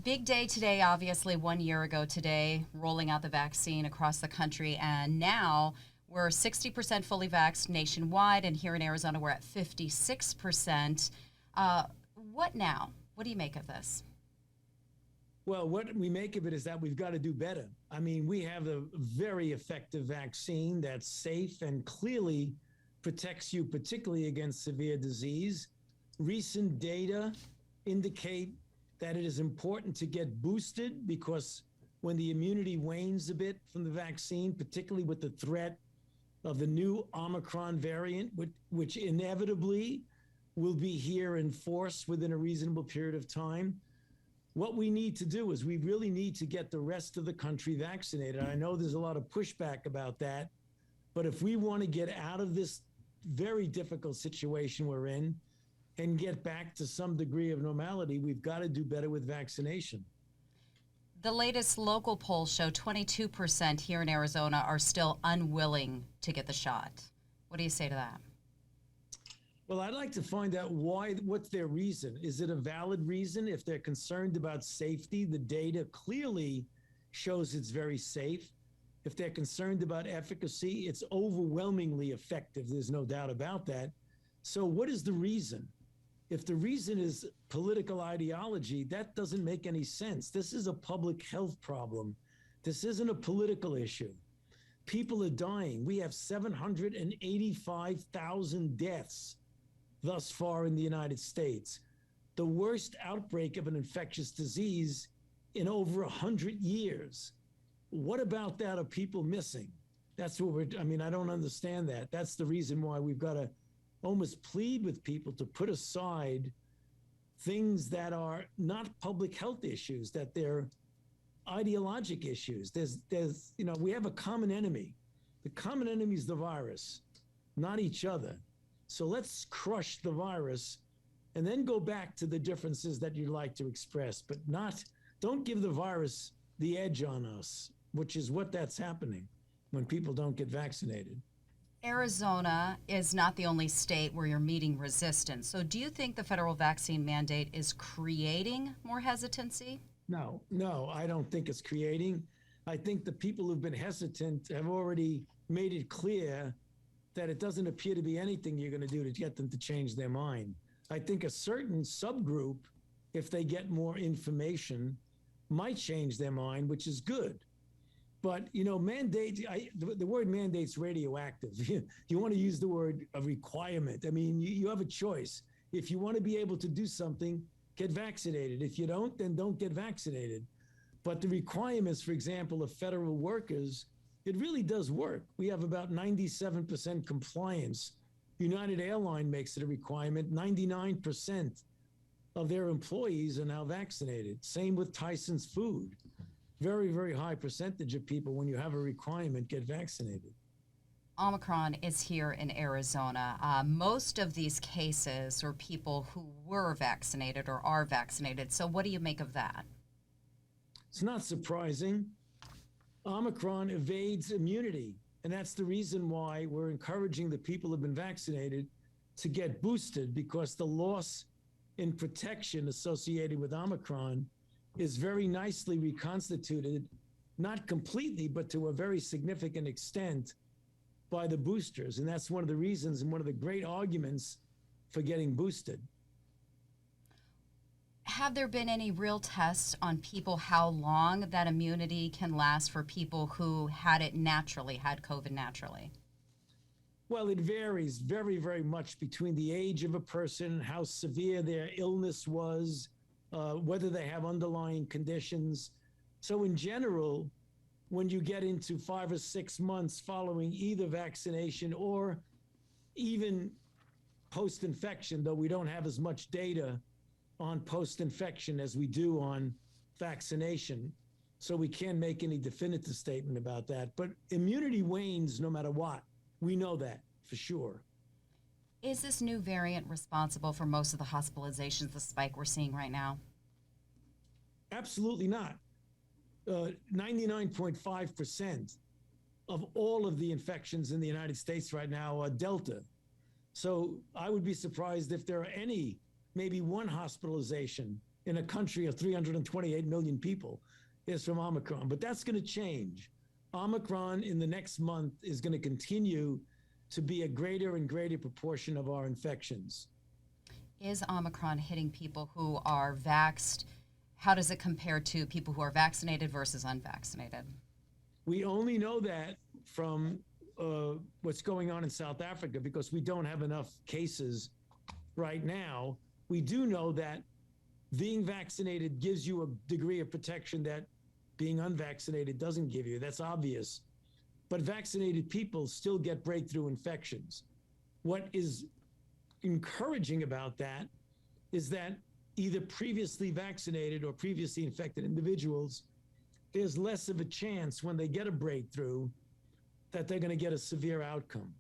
Big day today, obviously, 1 year ago today, rolling out the vaccine across the country. And now we're 60% fully vaxxed nationwide. And here in Arizona, we're at 56%. What now? What do you make of this? Well, what we make of it is that we've got to do better. I mean, we have a very effective vaccine that's safe and clearly protects you, particularly against severe disease. Recent data indicate that it is important to get boosted because when the immunity wanes a bit from the vaccine, particularly with the threat of the new Omicron variant, which inevitably will be here in force within a reasonable period of time, what we need to do is we really need to get the rest of the country vaccinated. I know there's a lot of pushback about that, but if we want to get out of this very difficult situation we're in and get back to some degree of normality, we've got to do better with vaccination. The latest local polls show 22% here in Arizona are still unwilling to get the shot. What do you say to that? Well, I'd like to find out what's their reason. Is it a valid reason? If they're concerned about safety, the data clearly shows it's very safe. If they're concerned about efficacy, it's overwhelmingly effective. There's no doubt about that. So what is the reason? If the reason is political ideology, that doesn't make any sense. This is a public health problem. This isn't a political issue. People are dying. We have 785,000 deaths thus far in the United States, the worst outbreak of an infectious disease in over 100 years. What about that are people missing? That's what I don't understand that. That's the reason why we've got to almost plead with people to put aside things that are not public health issues, that they're ideologic issues. We have a common enemy. The common enemy is the virus, not each other. So let's crush the virus and then go back to the differences that you'd like to express, but don't give the virus the edge on us, which is that's happening when people don't get vaccinated. Arizona is not the only state where you're meeting resistance. So do you think the federal vaccine mandate is creating more hesitancy? No, I don't think it's creating. I think the people who've been hesitant have already made it clear that it doesn't appear to be anything you're going to do to get them to change their mind. I think a certain subgroup, if they get more information, might change their mind, which is good. But, mandate, the word mandate's radioactive. You want to use the word a requirement. I mean, you have a choice. If you want to be able to do something, get vaccinated. If you don't, then don't get vaccinated. But the requirements, for example, of federal workers, it really does work. We have about 97% compliance. United Airlines makes it a requirement. 99% of their employees are now vaccinated. Same with Tyson's Food. Very, very high percentage of people, when you have a requirement, get vaccinated. Omicron is here in Arizona. Most of these cases are people who were vaccinated or are vaccinated. So what do you make of that? It's not surprising. Omicron evades immunity, and that's the reason why we're encouraging the people who've been vaccinated to get boosted, because the loss in protection associated with Omicron is very nicely reconstituted, not completely, but to a very significant extent by the boosters. And that's one of the reasons and one of the great arguments for getting boosted. Have there been any real tests on people how long that immunity can last for people who had COVID naturally? Well, it varies very, very much between the age of a person, how severe their illness was, whether they have underlying conditions. So in general, when you get into 5 or 6 months following either vaccination or even post-infection, though we don't have as much data on post-infection as we do on vaccination, so we can't make any definitive statement about that. But immunity wanes no matter what. We know that for sure. Is this new variant responsible for most of the hospitalizations, the spike we're seeing right now? Absolutely not. 99.5% of all of the infections in the United States right now are Delta. So I would be surprised if there are maybe one hospitalization in a country of 328 million people is from Omicron. But that's going to change. Omicron in the next month is going to continue to be a greater and greater proportion of our infections. Is Omicron hitting people who are vaxxed? How does it compare to people who are vaccinated versus unvaccinated? We only know that from what's going on in South Africa because we don't have enough cases right now. We do know that being vaccinated gives you a degree of protection that being unvaccinated doesn't give you. That's obvious. But vaccinated people still get breakthrough infections. What is encouraging about that is that either previously vaccinated or previously infected individuals, there's less of a chance when they get a breakthrough that they're going to get a severe outcome.